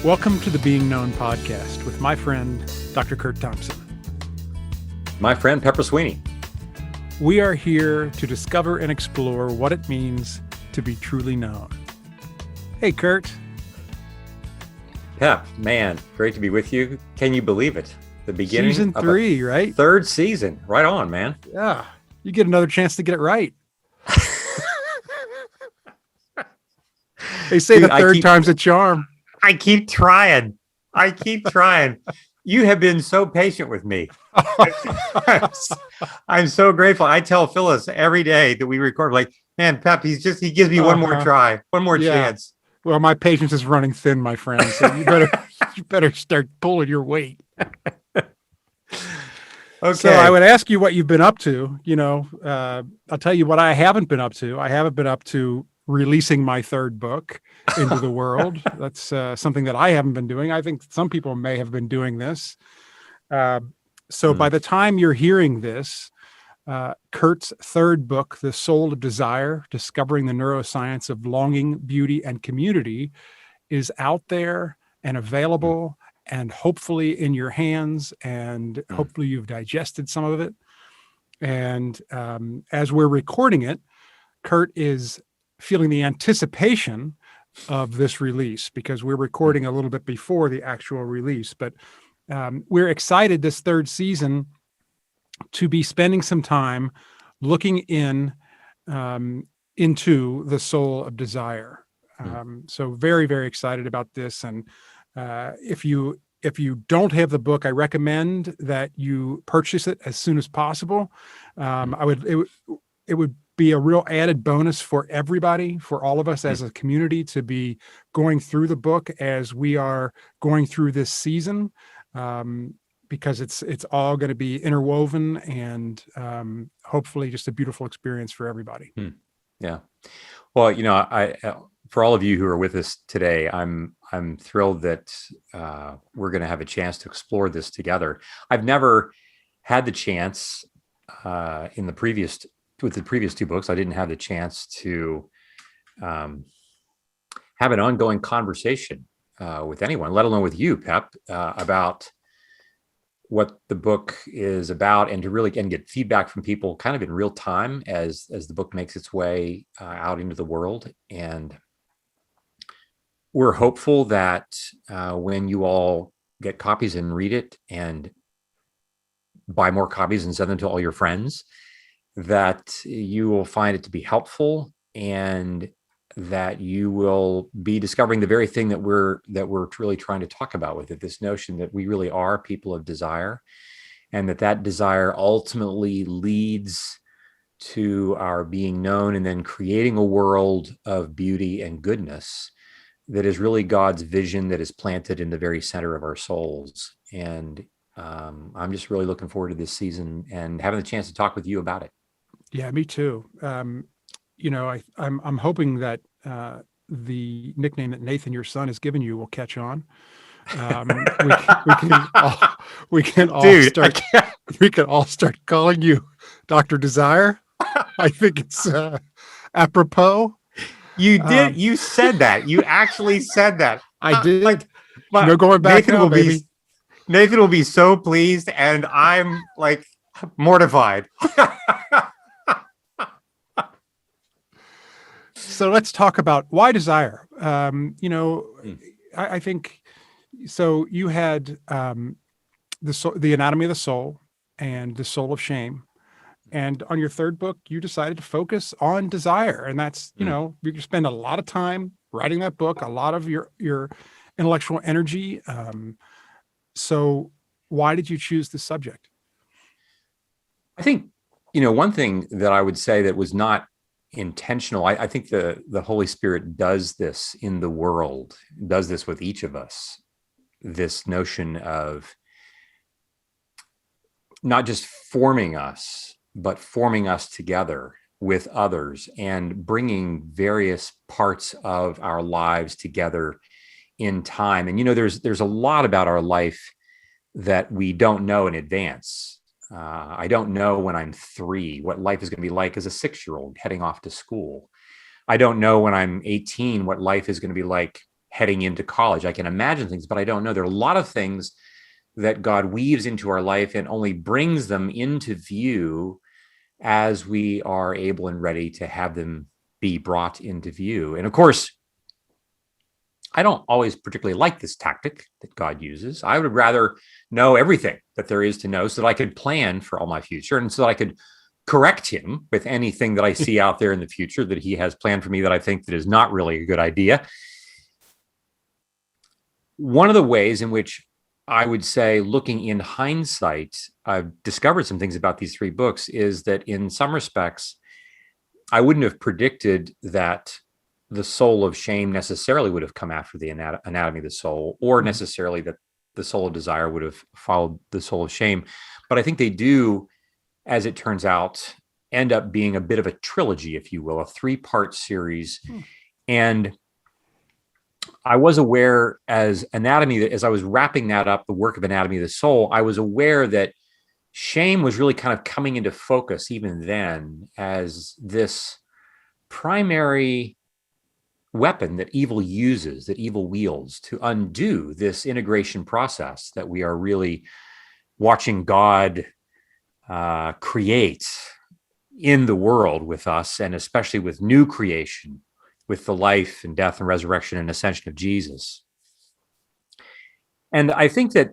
Welcome to the Being Known podcast with my friend, Dr. Curt Thompson. My friend, Pepper Sweeney. We are here to discover and explore what it means to be truly known. Hey, Curt. Pep, man, great to be with you. Can you believe it? The beginning Season 3, right? Third season. Right on, man. Yeah. You get another chance to get it right. They say the third time's a charm. I keep trying. You have been so patient with me. I'm so grateful. I tell Phyllis every day that we record, like, man, Pep, he gives me one more try, one more chance. Well, my patience is running thin, my friend. So you better start pulling your weight. Okay. So I would ask you what you've been up to. I'll tell you what I haven't been up to. I haven't been up to releasing my third book into the world. That's something that I haven't been doing. I think some people may have been doing this. So by the time you're hearing this, Curt's third book, The Soul of Desire, Discovering the Neuroscience of Longing, Beauty, and Community, is out there and available and hopefully in your hands, and hopefully you've digested some of it. And as we're recording it, Curt is feeling the anticipation of this release because we're recording a little bit before the actual release. But we're excited this third season to be spending some time looking into the soul of desire. So very, very excited about this. And if you don't have the book, I recommend that you purchase it as soon as possible. It would be a real added bonus for everybody, for all of us as a community, to be going through the book as we are going through this season, because it's all going to be interwoven and hopefully just a beautiful experience for everybody. Yeah. Well, I for all of you who are with us today, I'm thrilled that we're going to have a chance to explore this together. I've never had the chance with the previous two books. I didn't have the chance to have an ongoing conversation with anyone, let alone with you, Pep, about what the book is about, and to really get feedback from people kind of in real time as the book makes its way out into the world. And we're hopeful that when you all get copies and read it and buy more copies and send them to all your friends, that you will find it to be helpful, and that you will be discovering the very thing that we're really trying to talk about with it, this notion that we really are people of desire, and that desire ultimately leads to our being known and then creating a world of beauty and goodness that is really God's vision that is planted in the very center of our souls. And I'm just really looking forward to this season and having the chance to talk with you about it. Yeah, me too. I'm hoping that the nickname that Nathan, your son, has given you will catch on. We can all start calling you Dr. Desire. I think it's apropos. You did. You said that. You actually said that. I did. Going back now, baby. Nathan will be so pleased, and I'm like mortified. So let's talk about why desire. I think so. You had the Anatomy of the Soul and the Soul of Shame, and on your third book, you decided to focus on desire, and that's you can spend a lot of time writing that book, a lot of your intellectual energy. So why did you choose this subject? I think one thing that I would say that was not intentional. I think the Holy Spirit does this in the world, does this with each of us, this notion of not just forming us, but forming us together with others and bringing various parts of our lives together in time. And, there's a lot about our life that we don't know in advance. I don't know when I'm 3 what life is going to be like as a 6-year-old heading off to school. I don't know when I'm 18 what life is going to be like heading into college. I can imagine things, but I don't know. There are a lot of things that God weaves into our life and only brings them into view as we are able and ready to have them be brought into view. And of course, I don't always particularly like this tactic that God uses. I would rather know everything that there is to know so that I could plan for all my future and so that I could correct him with anything that I see out there in the future that he has planned for me that I think that is not really a good idea. One of the ways in which I would say, looking in hindsight, I've discovered some things about these three books is that in some respects, I wouldn't have predicted that the soul of shame necessarily would have come after the anatomy of the soul, or necessarily that the soul of desire would have followed the soul of shame. But I think they do, as it turns out, end up being a bit of a trilogy, if you will, a 3-part series. And I was aware as I was wrapping that up, the work of Anatomy of the Soul, I was aware that shame was really kind of coming into focus even then as this primary weapon that evil uses, that evil wields to undo this integration process that we are really watching God create in the world with us, and especially with new creation, with the life and death and resurrection and ascension of Jesus. And I think that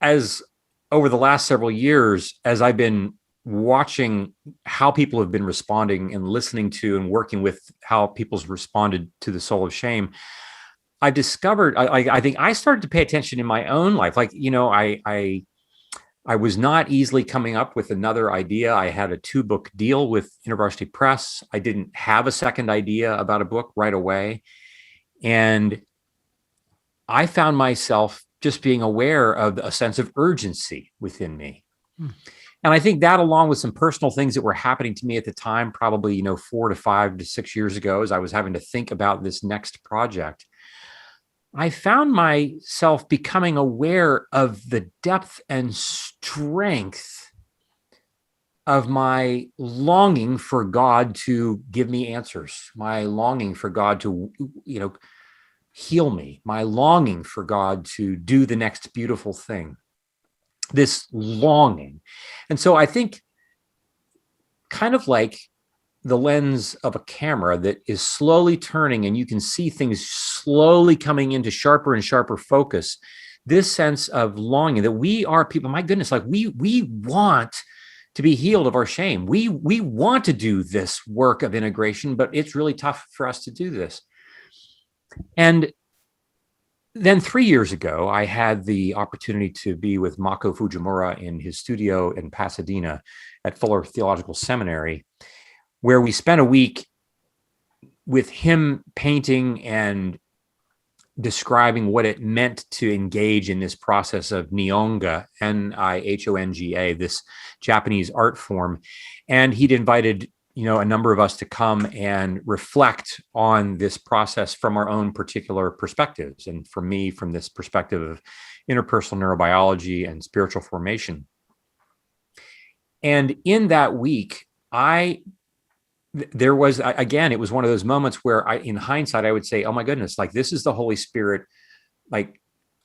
as over the last several years, as I've been watching how people have been responding and listening to and working with how people's responded to the soul of shame, I discovered, I think I started to pay attention in my own life. Like, I was not easily coming up with another idea. I had a 2-book deal with University Press. I didn't have a second idea about a book right away. And I found myself just being aware of a sense of urgency within me. And I think that, along with some personal things that were happening to me at the time, probably, 4 to 5 to 6 years ago, as I was having to think about this next project, I found myself becoming aware of the depth and strength of my longing for God to give me answers, my longing for God to, heal me, my longing for God to do the next beautiful thing, this longing. And so I think, kind of like the lens of a camera that is slowly turning and you can see things slowly coming into sharper and sharper focus, this sense of longing that we are people, my goodness, like we want to be healed of our shame. We want to do this work of integration, but it's really tough for us to do this. And then 3 years ago, I had the opportunity to be with Mako Fujimura in his studio in Pasadena at Fuller Theological Seminary, where we spent a week with him painting and describing what it meant to engage in this process of Nihonga, Nihonga, this Japanese art form. And he'd invited, a number of us to come and reflect on this process from our own particular perspectives. And for me, from this perspective of interpersonal neurobiology and spiritual formation. And in that week, there was, again, it was one of those moments where in hindsight, I would say, oh my goodness, like this is the Holy Spirit,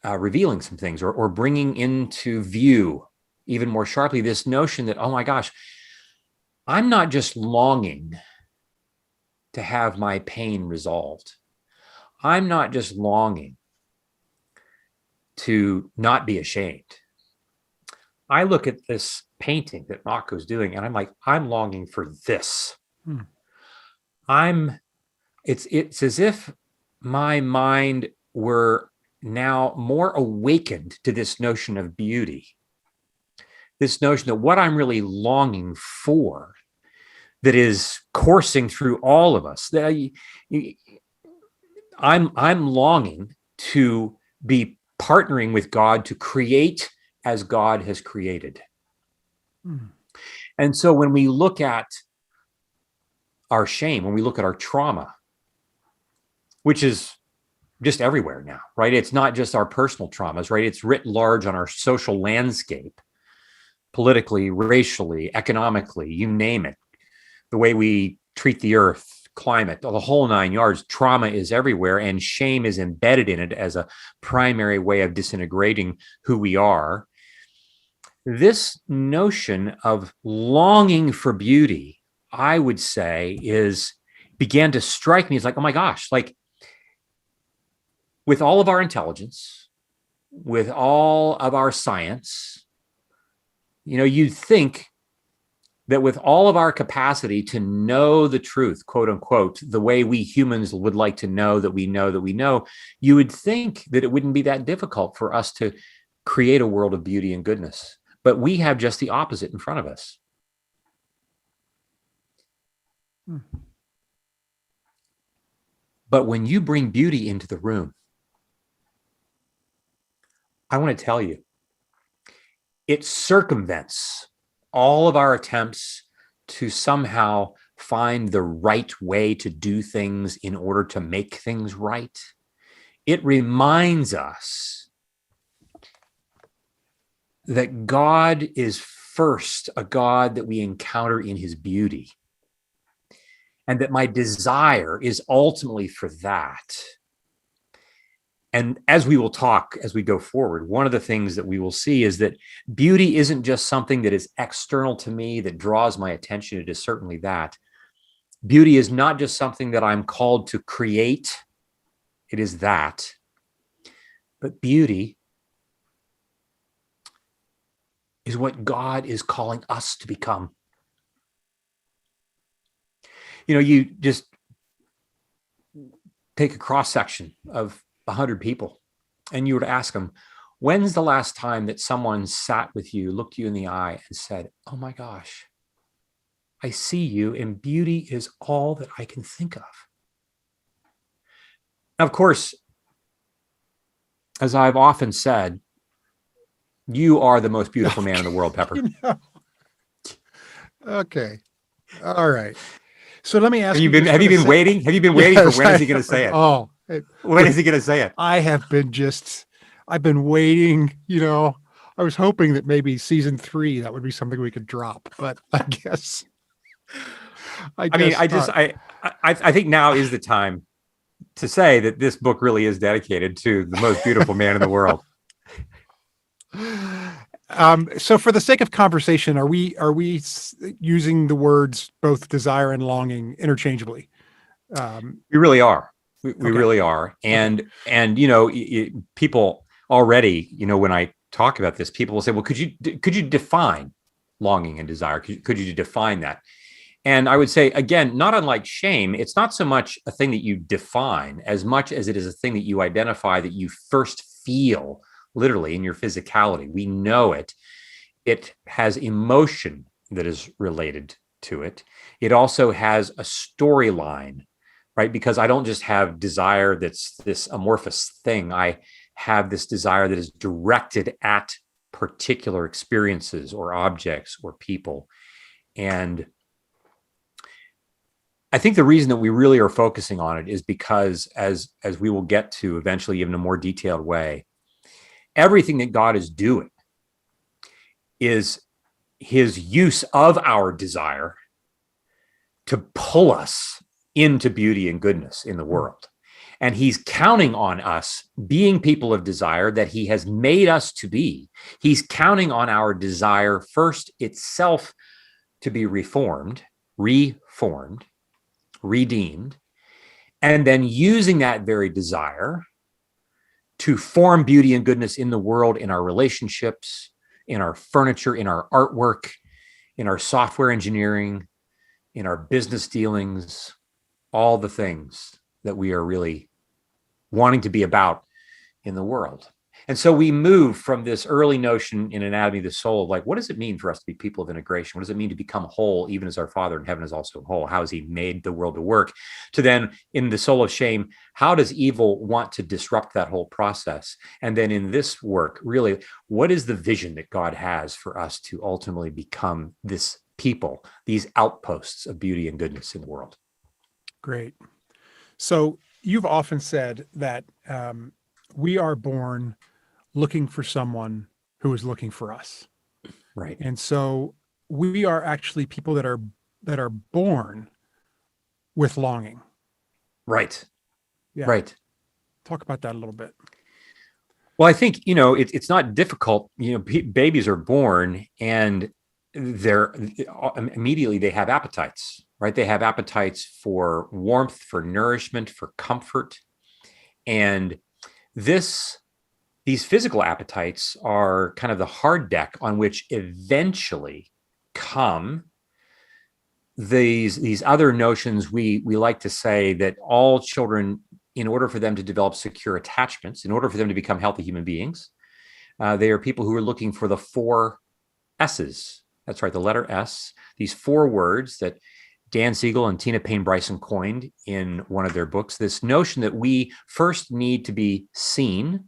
revealing some things or bringing into view even more sharply this notion that, oh my gosh, I'm not just longing to have my pain resolved. I'm not just longing to not be ashamed. I look at this painting that Mako's doing and I'm like, I'm longing for this. It's as if my mind were now more awakened to this notion of beauty, this notion that what I'm really longing for, that is coursing through all of us, that I'm longing to be partnering with God to create as God has created. And so when we look at our shame, when we look at our trauma, which is just everywhere now, right? It's not just our personal traumas, right? It's writ large on our social landscape, politically, racially, economically, you name it. The way we treat the earth, climate, the whole 9 yards. Trauma is everywhere, and shame is embedded in it as a primary way of disintegrating who we are. This notion of longing for beauty, I would say, began to strike me as like, oh my gosh, like with all of our intelligence, with all of our science, you'd think that with all of our capacity to know the truth, quote unquote, the way we humans would like to know that we know that we know, you would think that it wouldn't be that difficult for us to create a world of beauty and goodness. But we have just the opposite in front of us. But when you bring beauty into the room, I want to tell you, it circumvents all of our attempts to somehow find the right way to do things in order to make things right. It reminds us that God is first a God that we encounter in his beauty, and that my desire is ultimately for that. And as we will talk as we go forward, one of the things that we will see is that beauty isn't just something that is external to me, that draws my attention. It is certainly that. Beauty is not just something that I'm called to create. It is that. But beauty is what God is calling us to become. You just take a cross section of 100 people and you were to ask them, when's the last time that someone sat with you, looked you in the eye and said, oh my gosh, I see you and beauty is all that I can think of. Now, of course, as I've often said, you are the most beautiful man in the world, Pepper. Okay. All right. So let me ask you. Have you been waiting? Have you been waiting for when is he going to say it? Oh, when is he going to say it? I've been waiting, I was hoping that maybe season 3, that would be something we could drop, but I guess. I think now is the time to say that this book really is dedicated to the most beautiful man in the world. So for the sake of conversation, are we using the words both desire and longing interchangeably? We really are. We really are. And people already, when I talk about this, people will say, well, could you define longing and desire? Could you define that? And I would say, again, not unlike shame, it's not so much a thing that you define as much as it is a thing that you identify, that you first feel literally in your physicality. We know it. It has emotion that is related to it. It also has a storyline, right? Because I don't just have desire that's this amorphous thing. I have this desire that is directed at particular experiences or objects or people. And I think the reason that we really are focusing on it is because, as we will get to eventually in a more detailed way, everything that God is doing is his use of our desire to pull us into beauty and goodness in the world. And he's counting on us being people of desire that he has made us to be. He's counting on our desire first itself to be reformed, redeemed, and then using that very desire to form beauty and goodness in the world, in our relationships, in our furniture, in our artwork, in our software engineering, in our business dealings, all the things that we are really wanting to be about in the world. And so we move from this early notion in Anatomy of the Soul of like, what does it mean for us to be people of integration? What does it mean to become whole, even as our Father in heaven is also whole? How has he made the world to work? To then, in the Soul of Shame, how does evil want to disrupt that whole process? And then in this work, really, what is the vision that God has for us to ultimately become this people, these outposts of beauty and goodness in the world? Great. So you've often said that we are born looking for someone who is looking for us. Right. And so we are actually people that are born with longing. Right. Yeah. Right. Talk about that a little bit. Well, I think, it's not difficult. Babies are born and they're immediately they have appetites, right? They have appetites for warmth, for nourishment, for comfort. And these physical appetites are kind of the hard deck on which eventually come these other notions. We like to say that all children, in order for them to develop secure attachments, in order for them to become healthy human beings, they are people who are looking for the 4 S's. That's right, the letter S. These 4 words that Dan Siegel and Tina Payne Bryson coined in one of their books. This notion that we first need to be seen.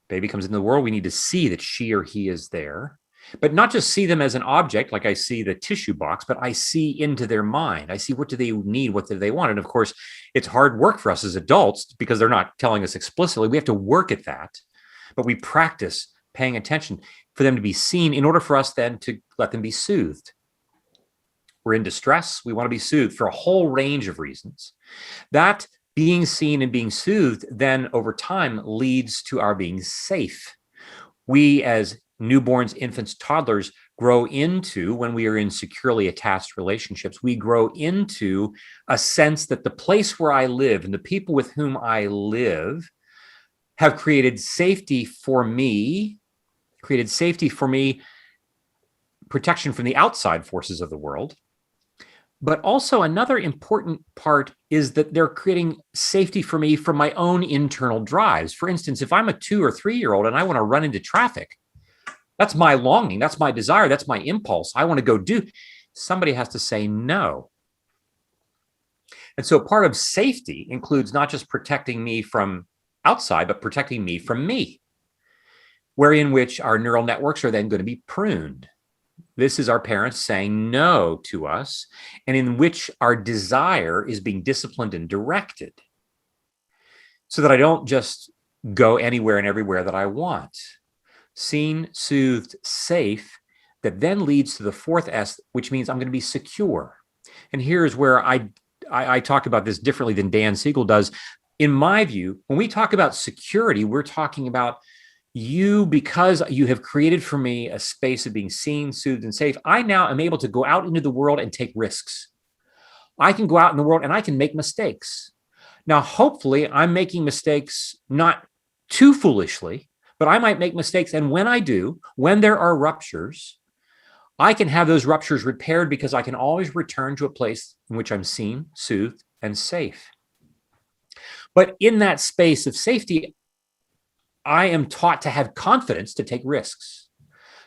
Baby comes into the world, we need to see that she or he is there. But not just see them as an object, like I see the tissue box, but I see into their mind. I see what do they need, what do they want. And of course, it's hard work for us as adults because they're not telling us explicitly. We have to work at that, but we practice paying attention for them to be seen in order for us then to let them be soothed. We're in distress. We want to be soothed for a whole range of reasons. That being seen and being soothed then over time leads to our being safe. We as newborns, infants, toddlers grow into, when we are in securely attached relationships, we grow into a sense that the place where I live and the people with whom I live have created safety for me, protection from the outside forces of the world. But also another important part is that they're creating safety for me from my own internal drives. For instance, if I'm a 2 or 3-year-old and I want to run into traffic, that's my longing, that's my desire, that's my impulse. I want to go do. Somebody has to say no. And so part of safety includes not just protecting me from outside, but protecting me from me, wherein which our neural networks are then going to be pruned. This is our parents saying no to us, and in which our desire is being disciplined and directed so that I don't just go anywhere and everywhere that I want. Seen, soothed, safe, that then leads to the 4th S, which means I'm going to be secure. And here's where I talk about this differently than Dan Siegel does. In my view, when we talk about security, we're talking about you, because you have created for me a space of being seen, soothed, and safe. I now am able to go out into the world and take risks. I can go out in the world and I can make mistakes. Now, hopefully, I'm making mistakes not too foolishly, but I might make mistakes. And when I do, when there are ruptures, I can have those ruptures repaired because I can always return to a place in which I'm seen, soothed, and safe. But in that space of safety, I am taught to have confidence to take risks.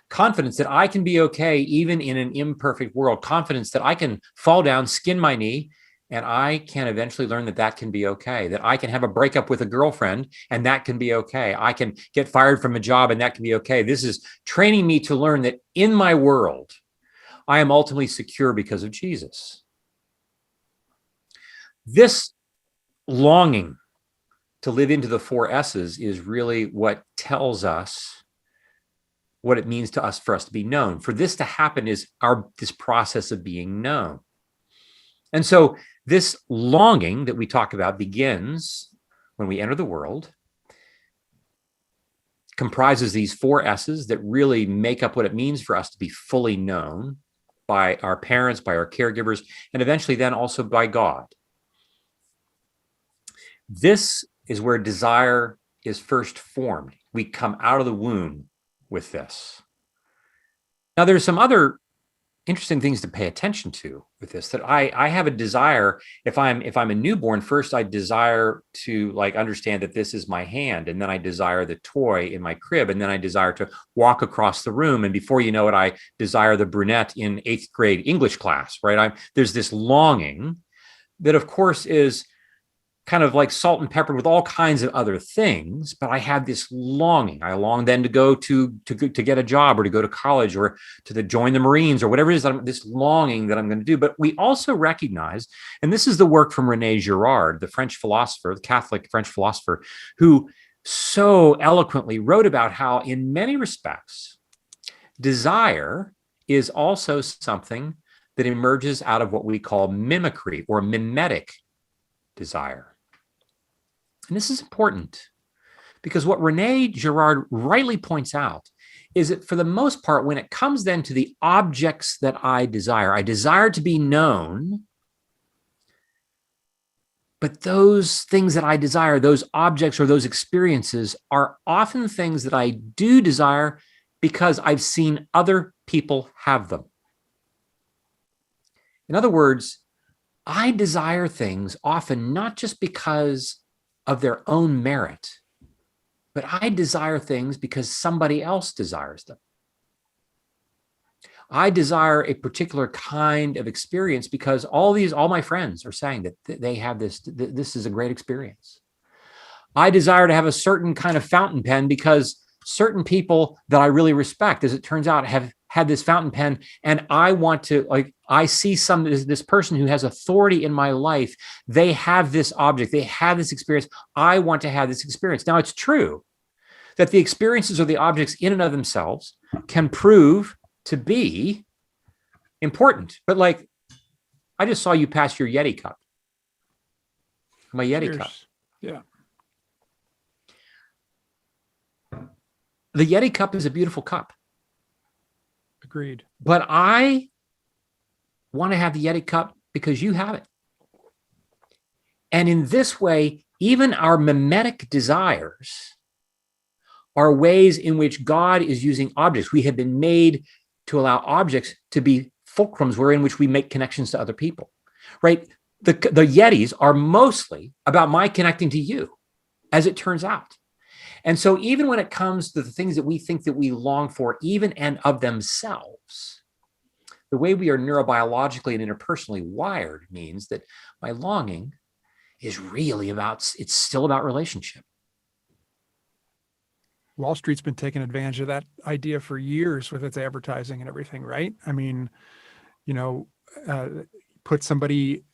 Confidence that I can be okay even in an imperfect world. Confidence that I can fall down, skin my knee, and I can eventually learn that that can be okay. That I can have a breakup with a girlfriend and that can be okay. I can get fired from a job and that can be okay. This is training me to learn that in my world, I am ultimately secure because of Jesus. This longing to live into the 4 S's is really what tells us what it means to us for us to be known. For this to happen is this process of being known. And so this longing that we talk about begins when we enter the world, comprises these 4 S's that really make up what it means for us to be fully known by our parents, by our caregivers, and eventually then also by God. This is where desire is first formed. We come out of the womb with this. Now, there's some other interesting things to pay attention to with this, that I have a desire. If I'm a newborn, first I desire to understand that this is my hand, and then I desire the toy in my crib, and then I desire to walk across the room, and before you know it, I desire the brunette in 8th grade English class, right? There's this longing that, of course, is kind of like salt and pepper with all kinds of other things, but I have this longing. I long then to go to get a job, or to go to college, or to join the Marines, or whatever it is, this longing that I'm going to do. But we also recognize, and this is the work from René Girard, the French philosopher, the Catholic French philosopher, who so eloquently wrote about how, in many respects, desire is also something that emerges out of what we call mimicry or mimetic desire. And this is important because what Rene Girard rightly points out is that for the most part, when it comes then to the objects that I desire to be known, but those things that I desire, those objects or those experiences are often things that I do desire because I've seen other people have them. In other words, I desire things often not just because of their own merit, but I desire things because somebody else desires them. I desire a particular kind of experience because all my friends are saying that they have this is a great experience. I desire to have a certain kind of fountain pen because certain people that I really respect, as it turns out, have had this fountain pen, and I want to, like, I see this person who has authority in my life. They have this object, they have this experience. I want to have this experience. Now, it's true that the experiences or the objects in and of themselves can prove to be important. But like, I just saw you pass your Yeti cup. My Yeti cup. Yeah. The Yeti cup is a beautiful cup. Agreed. But I want to have the Yeti cup because you have it. And in this way, even our mimetic desires are ways in which God is using objects. We have been made to allow objects to be fulcrums wherein which we make connections to other people, right? The Yetis are mostly about my connecting to you, as it turns out. And so even when it comes to the things that we think that we long for, even and of themselves, the way we are neurobiologically and interpersonally wired means that my longing is really it's still about relationship. Wall Street's been taking advantage of that idea for years with its advertising and everything, right? I mean, put somebody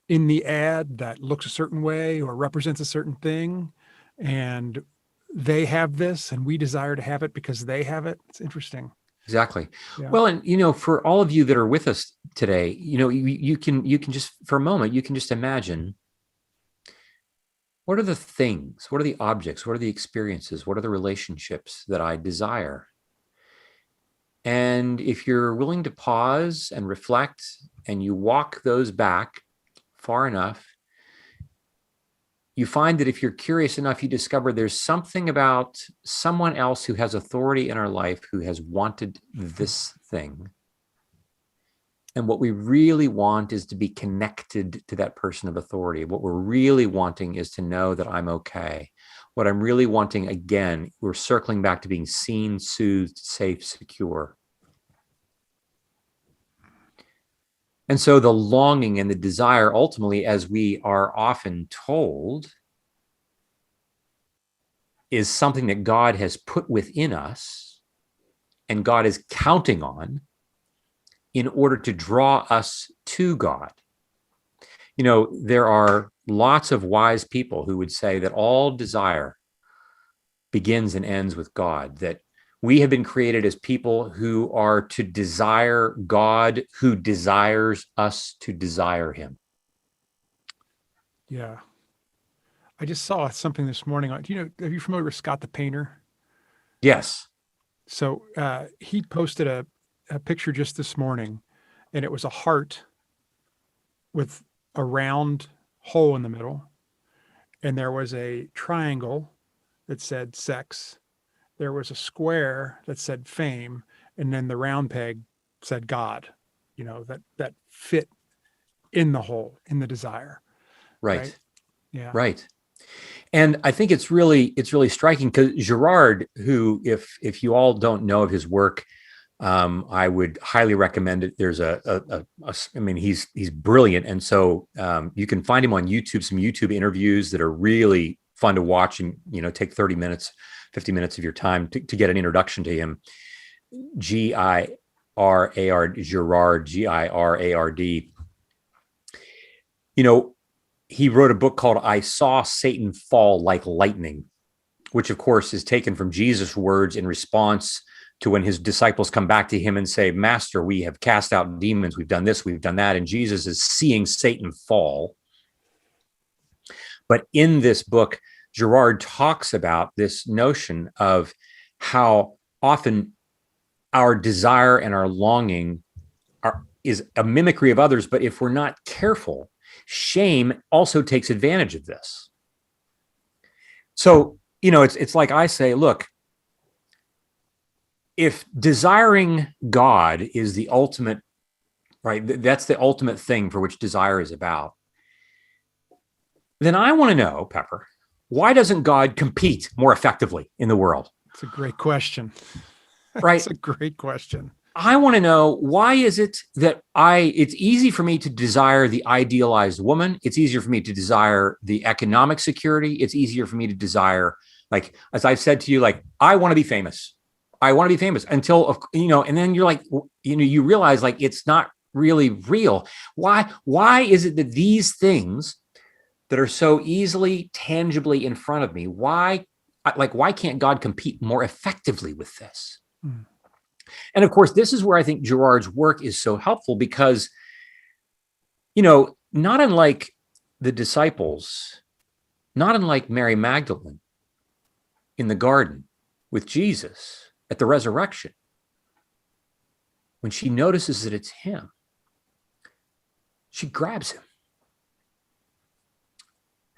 in the ad that looks a certain way or represents a certain thing, and they have this and we desire to have it because they have it. It's interesting. Exactly. Yeah. Well, and for all of you that are with us today, you can just, for a moment, you can just imagine, what are the things, what are the objects, what are the experiences, what are the relationships that I desire? And if you're willing to pause and reflect and you walk those back far enough, you find that if you're curious enough, you discover there's something about someone else who has authority in our life who has wanted this thing. And what we really want is to be connected to that person of authority. What we're really wanting is to know that I'm okay. What I'm really wanting, again, we're circling back to being seen, soothed, safe, secure. And so the longing and the desire, ultimately, as we are often told, is something that God has put within us and God is counting on in order to draw us to God. There are lots of wise people who would say that all desire begins and ends with God, that we have been created as people who are to desire God, who desires us to desire him. Yeah. I just saw something this morning. Are you familiar with Scott the Painter? Yes. So he posted a picture just this morning, and it was a heart with a round hole in the middle. And there was a triangle that said sex. There was a square that said fame. And then the round peg said God, that fit in the hole, in the desire. Right. Yeah. Right. And I think it's really striking because Girard, who, if you all don't know of his work, I would highly recommend it. There's he's brilliant. And so you can find him on YouTube, some YouTube interviews that are really fun to watch and, take 30 minutes, 50 minutes of your time to get an introduction to him. Girard, Girard. He wrote a book called I Saw Satan Fall Like Lightning, which of course is taken from Jesus' words in response to when his disciples come back to him and say, Master, we have cast out demons, we've done this, we've done that, and Jesus is seeing Satan fall. But in this book, Girard talks about this notion of how often our desire and our longing is a mimicry of others, but if we're not careful, shame also takes advantage of this. So, it's like I say, look, if desiring God is the ultimate, right, that's the ultimate thing for which desire is about, then I want to know, Pepper, why doesn't God compete more effectively in the world? It's a great question. Right? It's a great question. I want to know, why is it that it's easy for me to desire the idealized woman. It's easier for me to desire the economic security. It's easier for me to desire, like, as I've said to you, like, I want to be famous. I want to be famous until, and then you're like, you realize like, it's not really real. Why is it that these things that are so easily, tangibly in front of me, why can't God compete more effectively with this? Hmm. And of course, this is where I think Girard's work is so helpful because, not unlike the disciples, not unlike Mary Magdalene in the garden with Jesus at the resurrection, when she notices that it's him, she grabs him.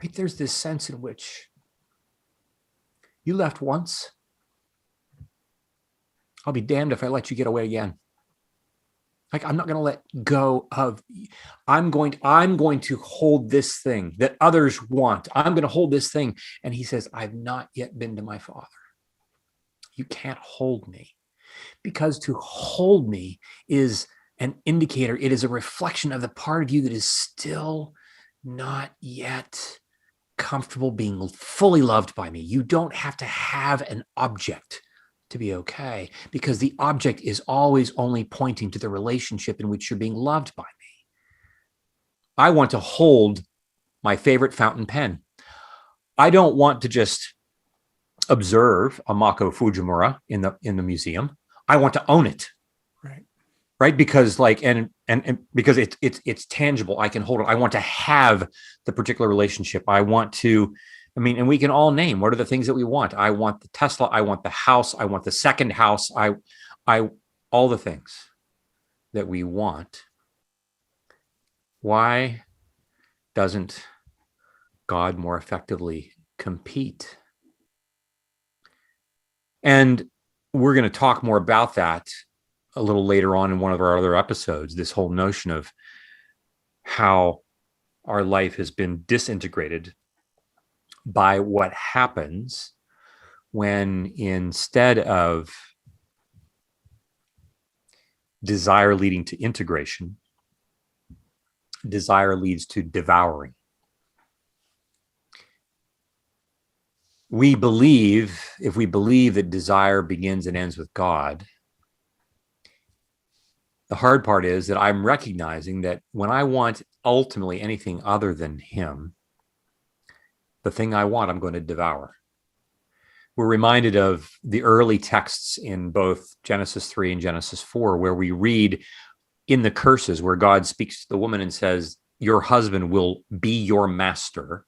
Right? There's this sense in which you left once, I'll be damned if I let you get away again. Like, I'm not going to let go of, I'm going to hold this thing that others want. I'm going to hold this thing. And he says, I've not yet been to my Father. You can't hold me, because to hold me is an indicator. It is a reflection of the part of you that is still not yet comfortable being fully loved by me. You don't have to have an object to be okay, because the object is always only pointing to the relationship in which you're being loved by me. I want to hold my favorite fountain pen. I don't want to just observe a Mako Fujimura in the museum. I want to own it. Right? Because and because it's tangible. I can hold it. I want to have the particular relationship. I want to, and we can all name, what are the things that we want? I want the Tesla. I want the house. I want the second house. All the things that we want. Why doesn't God more effectively compete? And we're going to talk more about that a little later on in one of our other episodes, this whole notion of how our life has been disintegrated by what happens when, instead of desire leading to integration, desire leads to devouring. If we believe that desire begins and ends with God, the hard part is that I'm recognizing that when I want ultimately anything other than him, the thing I want, I'm going to devour. We're reminded of the early texts in both Genesis 3 and Genesis 4, where we read in the curses where God speaks to the woman and says, your husband will be your master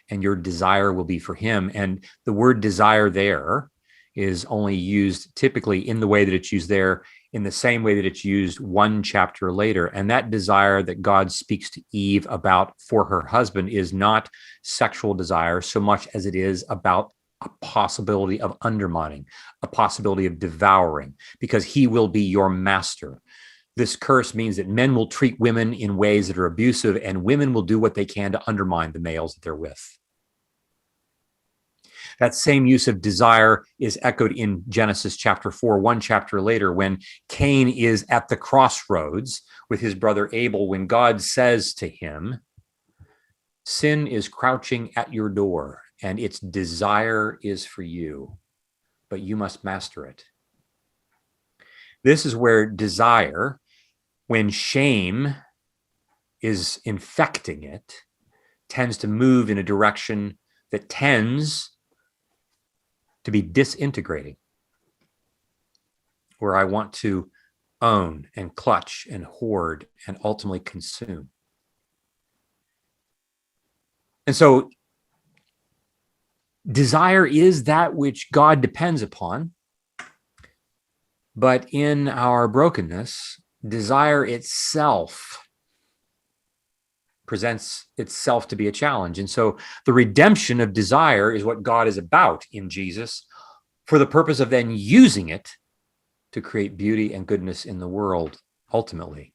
and your desire will be for him. And the word desire there is only used typically in the way that it's used there, in the same way that it's used one chapter later. And that desire that God speaks to Eve about for her husband is not sexual desire so much as it is about a possibility of undermining, a possibility of devouring, because he will be your master. This curse means that men will treat women in ways that are abusive, and women will do what they can to undermine the males that they're with. That same use of desire is echoed in Genesis chapter 4, one chapter later, when Cain is at the crossroads with his brother Abel, when God says to him, sin is crouching at your door and its desire is for you, but you must master it. This is where desire, when shame is infecting it, tends to move in a direction that tends to be disintegrating. where I want to own and clutch and hoard and ultimately consume. And so desire is that which God depends upon. But in our brokenness, desire itself presents itself to be a challenge. And so the redemption of desire is what God is about in Jesus, for the purpose of then using it to create beauty and goodness in the world ultimately.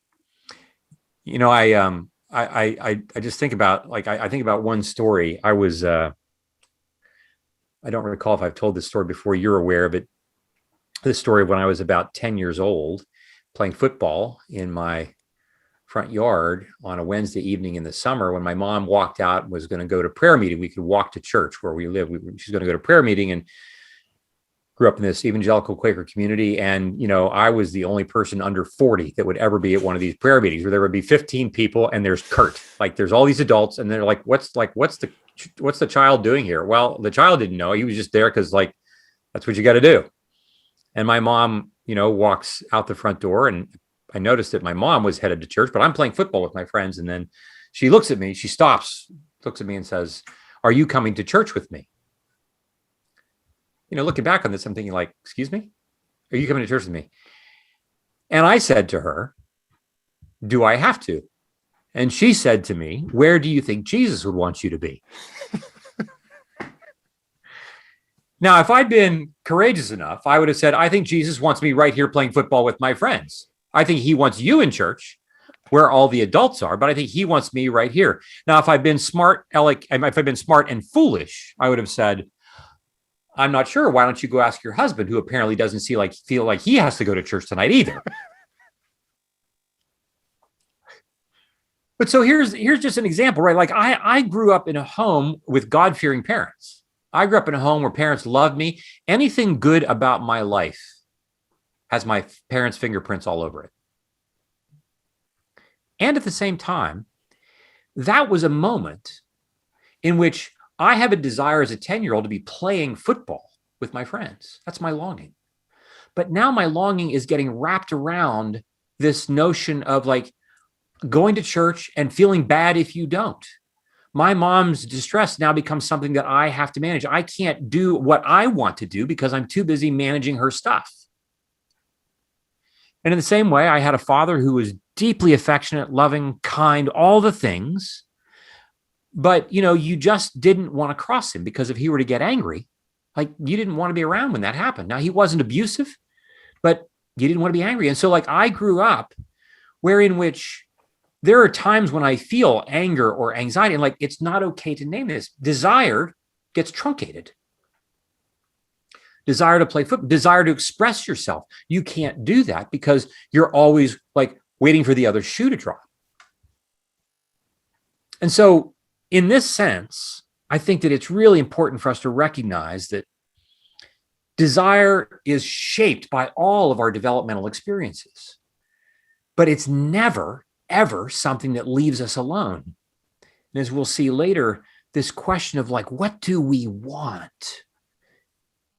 You know, I just think about, like, I think about one story. I don't recall if I've told this story before. You're aware of it. This story of when I was about 10 years old, playing football in my front yard on a Wednesday evening in the summer, when my mom walked out and was going to go to prayer meeting. We could walk to church where we live. She's going to go to prayer meeting, and grew up in this evangelical Quaker community. And, you know, I was the only person under 40 that would ever be at one of these prayer meetings where there would be 15 people and there's Curt. Like, there's all these adults, and they're like, what's the child doing here? Well, the child didn't know. He was just there because, like, that's what you got to do. And my mom, you know, walks out the front door, and I noticed that my mom was headed to church, but I'm playing football with my friends. And then she looks at me, she stops, looks at me and says, "Are you coming to church with me?" You know, looking back on this, I'm thinking, like, excuse me? Are you coming to church with me? And I said to her, "Do I have to?" And she said to me, "Where do you think Jesus would want you to be?" Now, if I'd been courageous enough, I would have said, "I think Jesus wants me right here playing football with my friends. I think he wants you in church where all the adults are, but I think he wants me right here." Now, if I'd been smart, and foolish, I would have said, "I'm not sure. Why don't you go ask your husband, who apparently doesn't feel like he has to go to church tonight either." But so here's just an example, right? Like, I grew up in a home with God-fearing parents. I grew up in a home where parents loved me. Anything good about my life has my parents' fingerprints all over it. And at the same time, that was a moment in which I have a desire as a 10-year-old to be playing football with my friends. That's my longing. But now my longing is getting wrapped around this notion of, like, going to church and feeling bad if you don't. My mom's distress now becomes something that I have to manage. I can't do what I want to do because I'm too busy managing her stuff. And in the same way, I had a father who was deeply affectionate, loving, kind, all the things. But, you know, you just didn't want to cross him, because if he were to get angry, like, you didn't want to be around when that happened. Now, he wasn't abusive, but you didn't want to be angry. And so, like, I grew up in which there are times when I feel anger or anxiety, and, like, it's not okay to name this. Desire gets truncated. Desire to play football, desire to express yourself. You can't do that because you're always, like, waiting for the other shoe to drop. And so, in this sense, I think that it's really important for us to recognize that desire is shaped by all of our developmental experiences, but it's never, ever something that leaves us alone. And as we'll see later, this question of, like, what do we want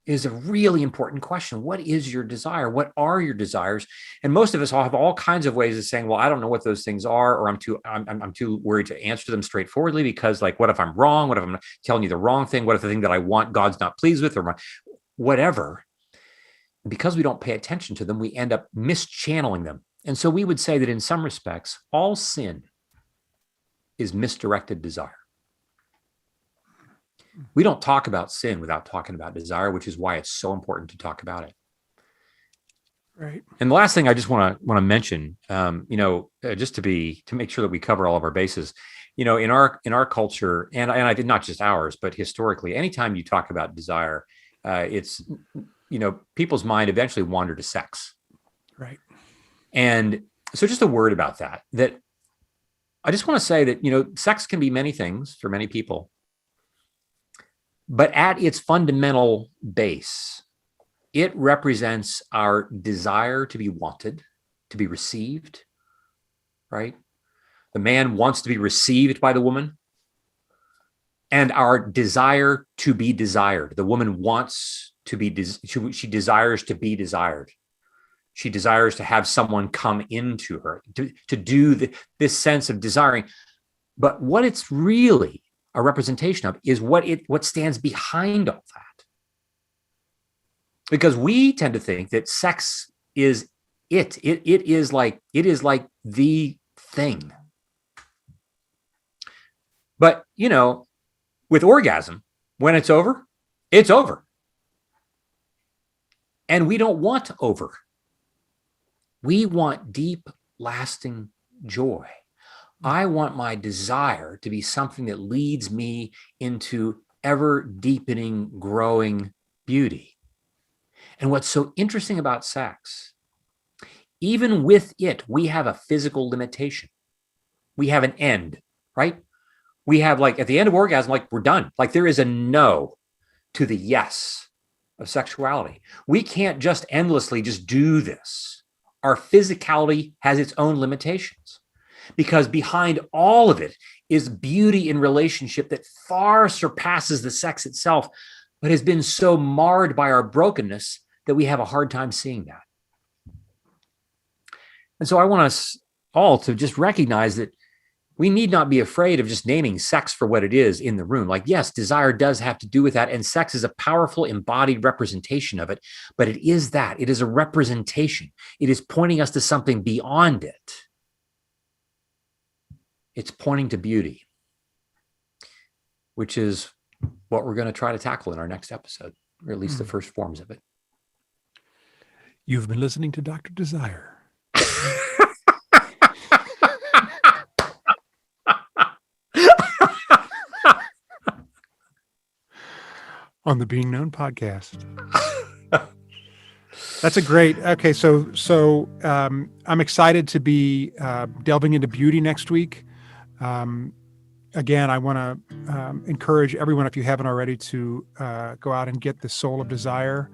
is a really important question. What is your desire? What are your desires? And most of us all have all kinds of ways of saying, well, I don't know what those things are, or I'm too worried to answer them straightforwardly because, like, what if I'm wrong? What if I'm telling you the wrong thing? What if the thing that I want God's not pleased with, or whatever? And because we don't pay attention to them, we end up mischanneling them. And so we would say that in some respects, all sin is misdirected desire. We don't talk about sin without talking about desire, which is why it's so important to talk about it. Right. And the last thing I just want to mention, just to make sure that we cover all of our bases, you know, in our culture, and I did not just ours, but historically, anytime you talk about desire, it's, you know, people's mind eventually wander to sex. Right. And so just a word about that I just want to say that, you know, sex can be many things for many people, but at its fundamental base, it represents our desire to be wanted, to be received, right? The man wants to be received by the woman, and our desire to be desired. The woman wants to be, she desires to be desired. She desires to have someone come into her, to do this sense of desiring. But what it's really a representation of is what stands behind all that. Because we tend to think that sex is it is like the thing. But, with orgasm, when it's over, it's over. And we don't want over. We want deep, lasting joy. I want my desire to be something that leads me into ever deepening, growing beauty. And what's so interesting about sex, even with it, we have a physical limitation. We have an end, right? We have, like, at the end of orgasm, like, we're done. Like, there is a no to the yes of sexuality. We can't just endlessly just do this. Our physicality has its own limitations, because behind all of it is beauty in relationship that far surpasses the sex itself, but has been so marred by our brokenness that we have a hard time seeing that. And so I want us all to just recognize that we need not be afraid of just naming sex for what it is in the room. Like, yes, desire does have to do with that, and sex is a powerful embodied representation of it, but it is that. It is a representation. It is pointing us to something beyond it. It's pointing to beauty, which is what we're going to try to tackle in our next episode, or at least the first forms of it. You've been listening to Dr. Desire. On the Being Known podcast. That's a great. Okay, so I'm excited to be delving into beauty next week. Again, I want to encourage everyone, if you haven't already, to go out and get the Soul of Desire,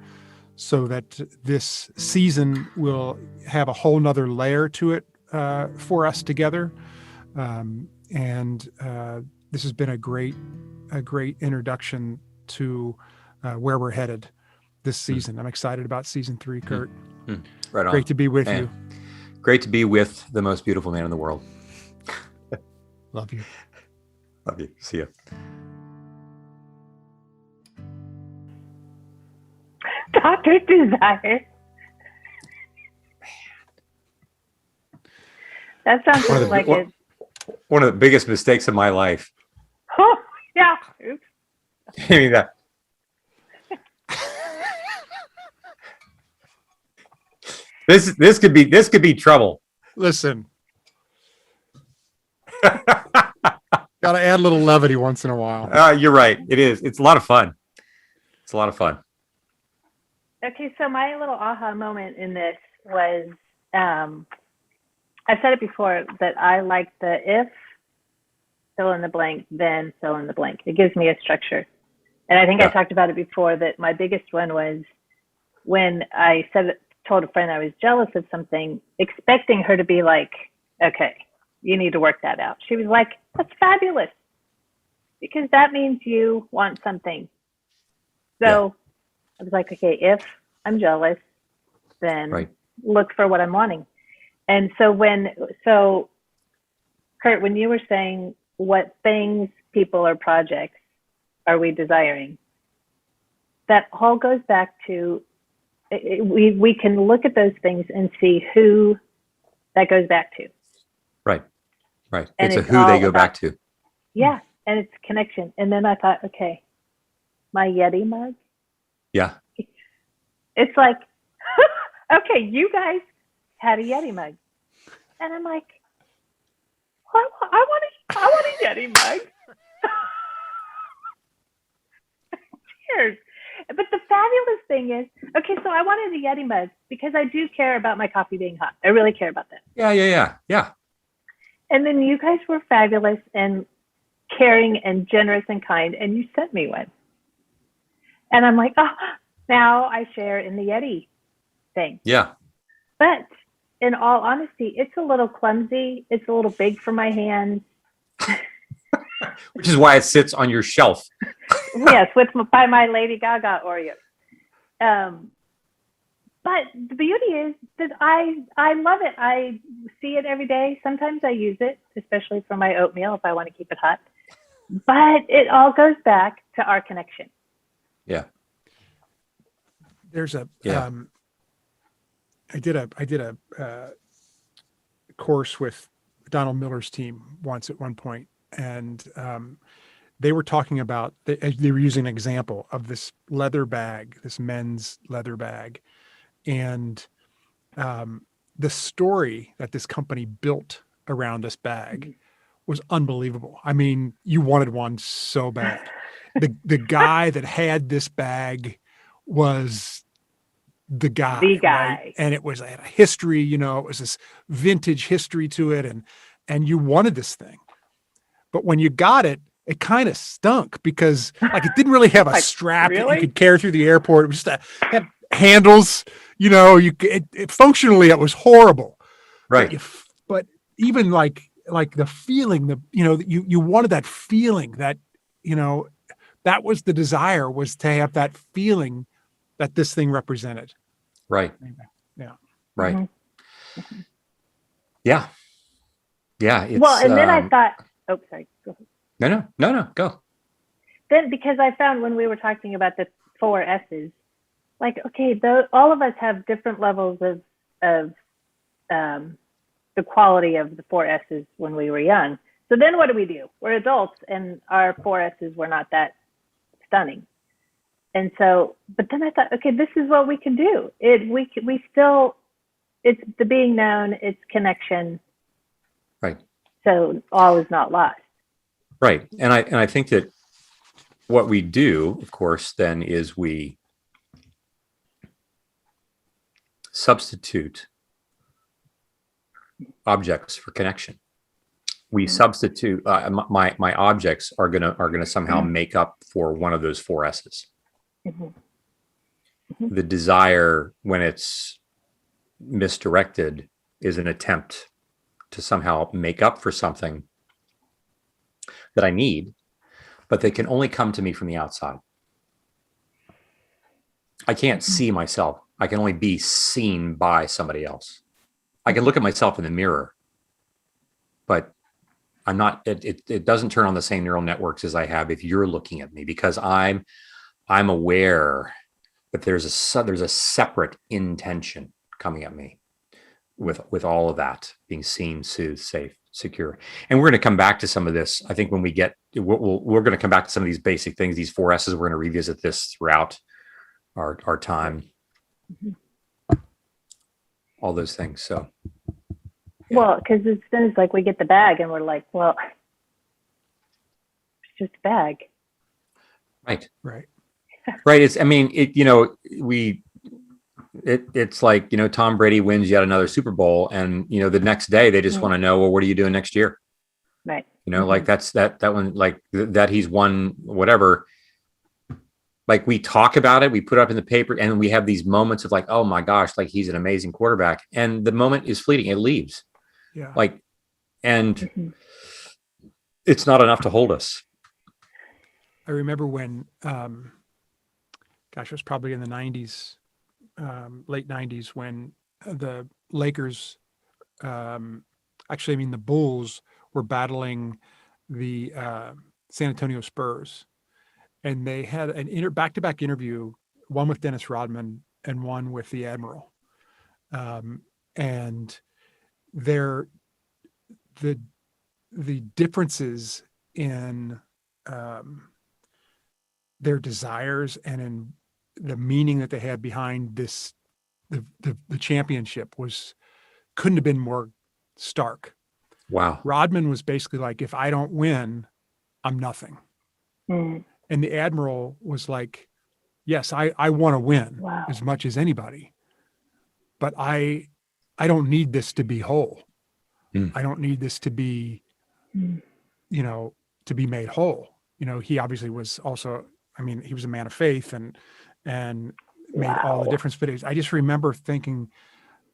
so that this season will have a whole nother layer to it for us together. And this has been a great introduction to where we're headed this season. I'm excited about season 3, Curt. Right on. Great to be with you. Great to be with the most beautiful man in the world. Love you. Love you. See you. Dr. Desire. That sounds just like it. One of the biggest mistakes of my life. Oh, yeah. Oops. I mean, that. This could be trouble. Listen. Got to add a little levity once in a while. You're right. It is. It's a lot of fun. It's a lot of fun. Okay, so my little aha moment in this was, I've said it before, that I like the if, fill in the blank, then fill in the blank. It gives me a structure. And I think I talked about it before, that my biggest one was when I told a friend I was jealous of something, expecting her to be like, okay, you need to work that out. She was like, that's fabulous, because that means you want something. So I was like, okay, if I'm jealous, then look for what I'm wanting. And so Curt, when you were saying what things, people, or projects are we desiring, that all goes back to, we can look at those things and see who that goes back to. Right. And it's a who they go back to. Yeah. And it's connection. And then I thought, okay, my Yeti mug. Yeah. It's like, okay, you guys had a Yeti mug. And I'm like, I want a Yeti mug. Cheers. But the fabulous thing is, okay, so I wanted a Yeti mug because I do care about my coffee being hot. I really care about that. Yeah. And then you guys were fabulous and caring and generous and kind, and you sent me one. And I'm like, oh, now I share in the Yeti thing. Yeah. But in all honesty, it's a little clumsy. It's a little big for my hands. Which is why it sits on your shelf. Yes, by my Lady Gaga Oreo. but the beauty is that I love it. I see it every day. Sometimes I use it, especially for my oatmeal if I want to keep it hot. But it all goes back to our connection. Yeah. There's a, Yeah. I did a course with Donald Miller's team once at one point, and they were talking about, they were using an example of this leather bag, this men's leather bag, and the story that this company built around this bag was unbelievable. I mean, you wanted one so bad. The guy that had this bag was the guy, The guy. right? And it had a history, it was this vintage history to it, and you wanted this thing. But when you got it, it kind of stunk because like it didn't really have a Like, strap that really? you could carry through the airport. It was just had handles, functionally it was horrible. Right. But even like the feeling, you wanted that feeling that, that was the desire, was to have that feeling that this thing represented. Right. Yeah. Right. Mm-hmm. Yeah. Yeah. It's, Well, and then I thought, oh, sorry. Go ahead. No, go. Then, because I found when we were talking about the 4 S's, like, okay, all of us have different levels of the quality of the 4 S's when we were young. So then what do? We're adults and our 4 S's were not that stunning. And so, but then I thought, okay, this is what we can do. We still, it's the being known, it's connection. Right. So all is not lost. Right. And I think that what we do, of course, then is we substitute objects for connection. We substitute my objects are gonna somehow make up for one of those 4 S's. The desire, when it's misdirected, is an attempt to somehow make up for something that I need, but they can only come to me from the outside. I can't see myself. I can only be seen by somebody else. I can look at myself in the mirror, but I'm not, it doesn't turn on the same neural networks as I have if you're looking at me, because I'm aware that there's a separate intention coming at me with all of that being seen, soothed, safe, secure. And we're going to come back to some of this. I think when we get, we're going to come back to some of these basic things, these 4 S's. We're going to revisit this throughout our time. All those things. So. Yeah. Well, because as soon as like we get the bag and we're like, well, it's just a bag. Right. Right. Right. It's like, Tom Brady wins yet another Super Bowl, and, the next day they just want to know, well, what are you doing next year? Right. Like that's that one, like that he's won whatever. Like we talk about it, we put it up in the paper, and we have these moments of like, oh my gosh, like he's an amazing quarterback. And the moment is fleeting. It leaves. Yeah. Like, and it's not enough to hold us. I remember when, it was probably in the 90s, late 90s, when the Lakers, the Bulls were battling the San Antonio Spurs. And they had an back-to-back interview, one with Dennis Rodman and one with the Admiral. And the differences in their desires and in the meaning that they had behind this, the championship couldn't have been more stark. Wow. Rodman was basically like, if I don't win, I'm nothing. Mm. And the Admiral was like, yes, I want to win Wow. as much as anybody, but I don't need this to be whole. I don't need this to be, to be made whole. He obviously was also, he was a man of faith and made all the difference. But I just remember thinking,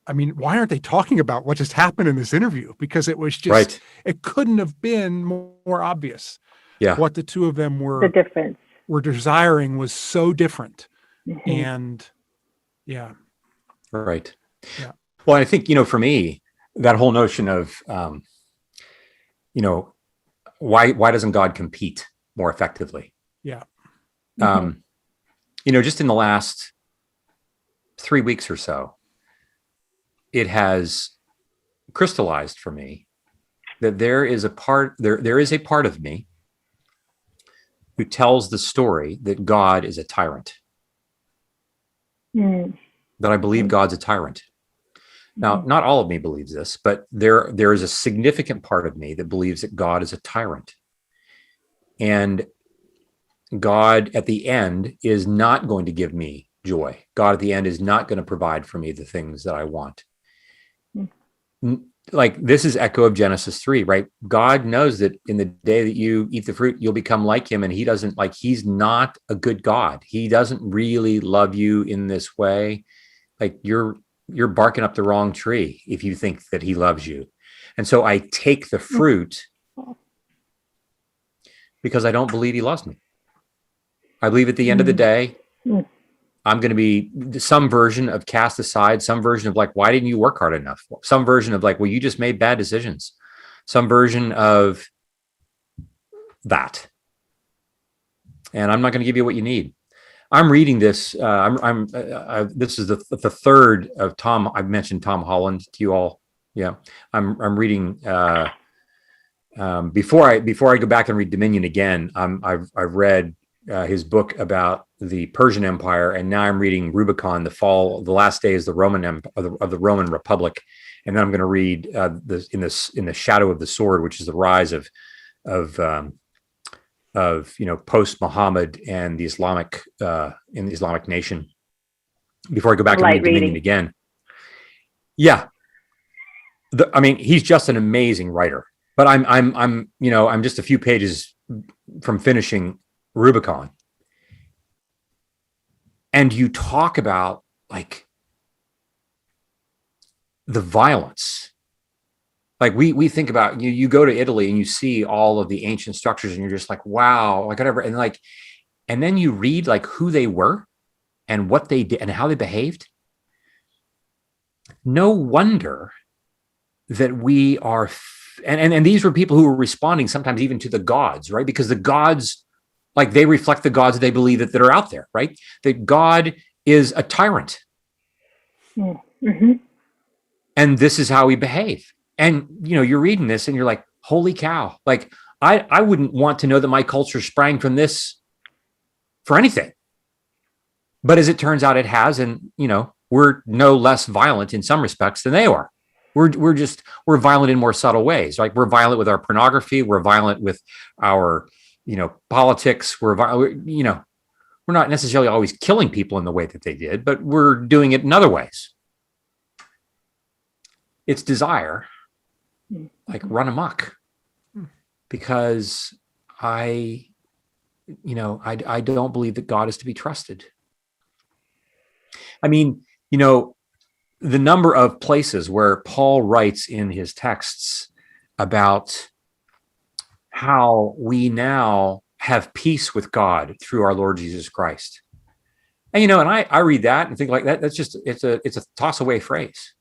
why aren't they talking about what just happened in this interview? Because it was just, Right. It couldn't have been more obvious. Yeah. What the two of them The difference. were desiring was so different. Mm-hmm. And yeah. Right. Yeah. Well, I think, for me, that whole notion of, why doesn't God compete more effectively? Yeah. Just in the last 3 weeks or so, it has crystallized for me that there is a part of me who tells the story that God is a tyrant, that I believe God's a tyrant. Now, not all of me believes this, but there is a significant part of me that believes that God is a tyrant. And God at the end is not going to give me joy. God at the end is not going to provide for me the things that I want. Like, this is echo of Genesis 3, right? God knows that in the day that you eat the fruit, you'll become like him. And he's not a good God. He doesn't really love you in this way. Like, you're barking up the wrong tree if you think that he loves you. And so I take the fruit because I don't believe he loves me. I believe at the end of the day, I'm going to be some version of cast aside, some version of like, why didn't you work hard enough? Some version of like, well, you just made bad decisions. Some version of that. And I'm not going to give you what you need. I'm reading this. This is the third of Tom. I've mentioned Tom Holland to you all. Yeah, I'm reading. Before I go back and read Dominion again, I've read his book about the Persian Empire, and now I'm reading Rubicon, the last days of the Roman Republic, and then I'm going to read in the Shadow of the Sword, which is the rise of post Muhammad and the Islamic in the Islamic nation. Before I go back and read Dominion again, yeah, he's just an amazing writer. But I'm just a few pages from finishing Rubicon, and you talk about like the violence. Like we think about you go to Italy and you see all of the ancient structures and you're just like, wow, like whatever. And then you read like who they were and what they did and how they behaved. No wonder that we are, and these were people who were responding sometimes even to the gods, right? Because the gods, like, they reflect the gods they believe that are out there, right? That God is a tyrant. And this is how we behave. And, you're reading this and you're like, holy cow. Like, I wouldn't want to know that my culture sprang from this for anything. But as it turns out, it has. And, we're no less violent in some respects than they are. We're violent in more subtle ways. Like, we're violent with our pornography. We're violent with our, politics. We're not necessarily always killing people in the way that they did, but we're doing it in other ways. It's desire, like, run amok, because I don't believe that God is to be trusted. The number of places where Paul writes in his texts about how we now have peace with God through our Lord Jesus Christ. And, and I read that and think like that, that's just, it's a toss away phrase.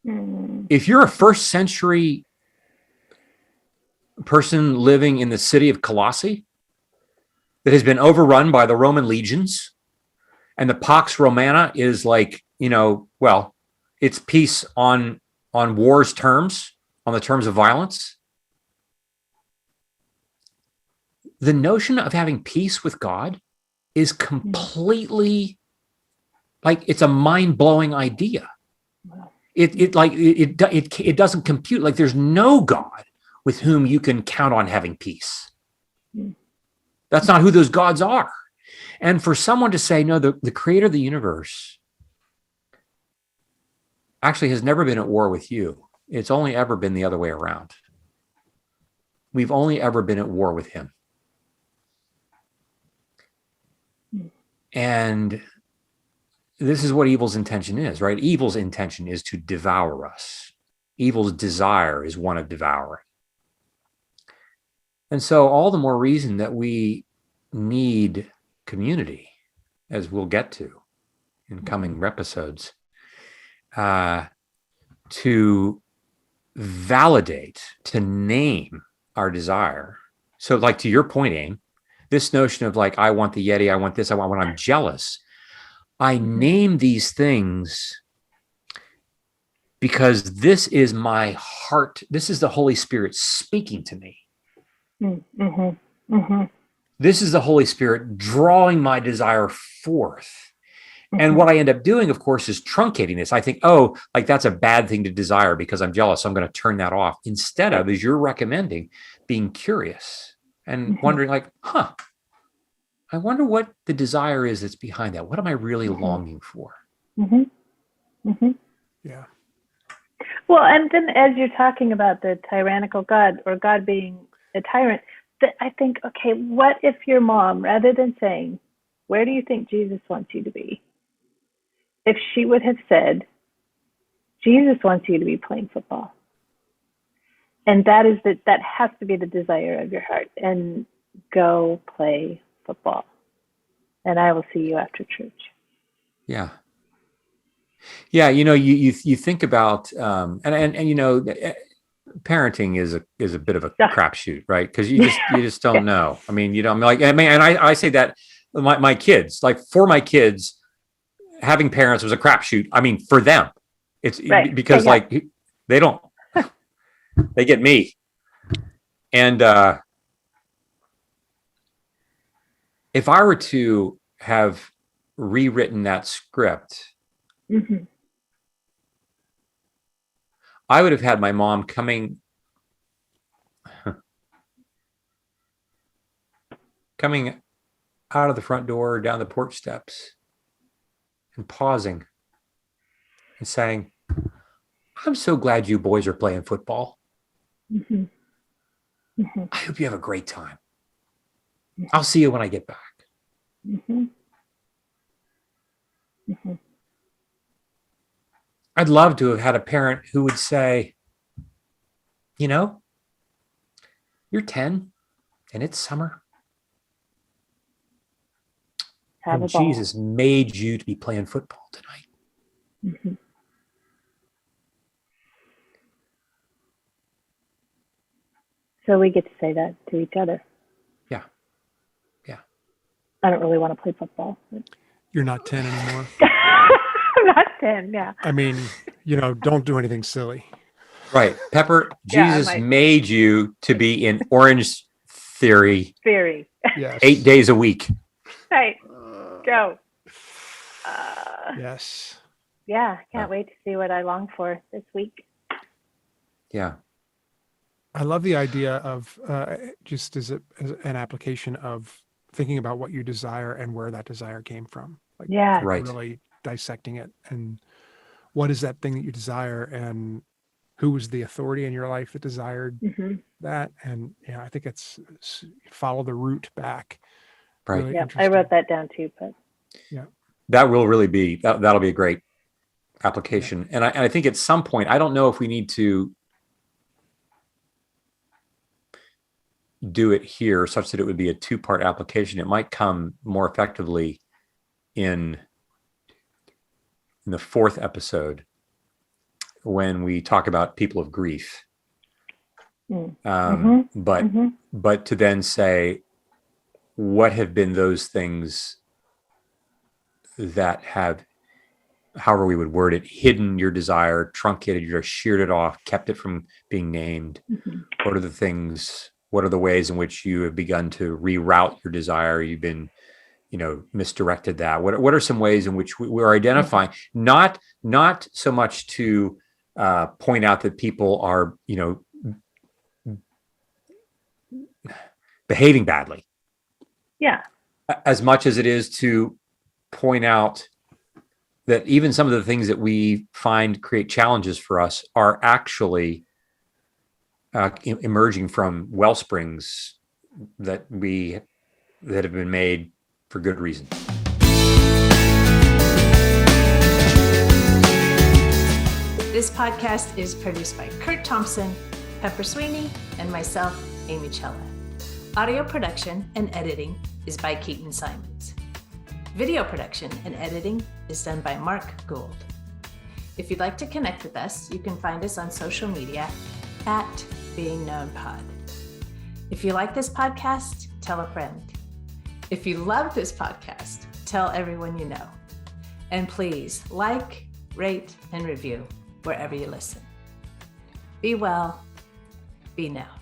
If you're a first century person living in the city of Colossae that has been overrun by the Roman legions, and the Pax Romana is like, it's peace on war's terms, on the terms of violence. The notion of having peace with God is completely, like, it's a mind-blowing idea. It doesn't compute. Like, there's no God with whom you can count on having peace. That's not who those gods are. And for someone to say, no, the creator of the universe actually has never been at war with you. It's only ever been the other way around. We've only ever been at war with him. And this is what evil's intention is, right? Evil's intention is to devour us. Evil's desire is one of devouring. And so all the more reason that we need community, as we'll get to in coming episodes. to validate, to name our desire. So like to your point, Aim, this notion of like, I want the Yeti, I want this, I want when I'm jealous. I name these things because this is my heart. This is the Holy Spirit speaking to me. Mm-hmm. Mm-hmm. This is the Holy Spirit drawing my desire forth. Mm-hmm. And what I end up doing, of course, is truncating this. I think, oh, like that's a bad thing to desire because I'm jealous. So I'm going to turn that off. Instead of, as you're recommending, being curious and wondering like, I wonder what the desire is that's behind that. What am I really longing for? Mm-hmm. Mm-hmm. Yeah. Well, and then as you're talking about the tyrannical God or God being a tyrant, I think, okay, what if your mom, rather than saying, where do you think Jesus wants you to be? If she would have said, Jesus wants you to be playing football. And that has to be the desire of your heart. And go play football. And I will see you after church. Yeah. Yeah. You think about, and parenting is a bit of a crapshoot, right? Because you just don't know. I mean, and I say that my kids, like for my kids, having parents was a crapshoot. I mean, for them, it's right. Because like they don't, they get me, and if I were to have rewritten that script, I would have had my mom coming out of the front door, down the porch steps, and pausing and saying, I'm so glad you boys are playing football. Mm-hmm. Mm-hmm. I hope you have a great time. I'll see you when I get back. Mm-hmm. Mm-hmm. I'd love to have had a parent who would say, you're 10 and it's summer. And Jesus made you to be playing football tonight. Mm-hmm. So we get to say that to each other. Yeah. Yeah. I don't really want to play football. You're not 10 anymore. I'm not 10, yeah. I mean, don't do anything silly. Right. Pepper, Jesus made you to be in Orange Theory. Yes. 8 days a week. Right. Go. Yes. Yeah. Can't wait to see what I long for this week. Yeah. I love the idea of just as an application of thinking about what you desire and where that desire came from. Like, right. Really dissecting it and what is that thing that you desire and who was the authority in your life that desired that. And I think it's follow the root back. Right. Really I wrote that down too, but that will really be, that'll be a great application. Yeah. And I think at some point, I don't know if we need to do it here such that it would be a 2-part application. It might come more effectively in the 4th episode when we talk about people of grief. But to then say, what have been those things that have, however we would word it, hidden your desire, truncated your, sheared it off, kept it from being named? What are the ways in which you have begun to reroute your desire? You've been, misdirected that. What are some ways in which we're identifying, not so much to point out that people are, behaving badly. Yeah. As much as it is to point out that even some of the things that we find create challenges for us are actually emerging from well springs that have been made for good reason. This podcast is produced by Curt Thompson, Pepper Sweeney, and myself, Amy Chella. Audio production and editing is by Keaton Simons. Video production and editing is done by Mark Gould. If you'd like to connect with us, you can find us on social media at Being Known Pod. If you like this podcast, tell a friend. If you love this podcast, tell everyone you know. And please like, rate, and review wherever you listen. Be well, be now.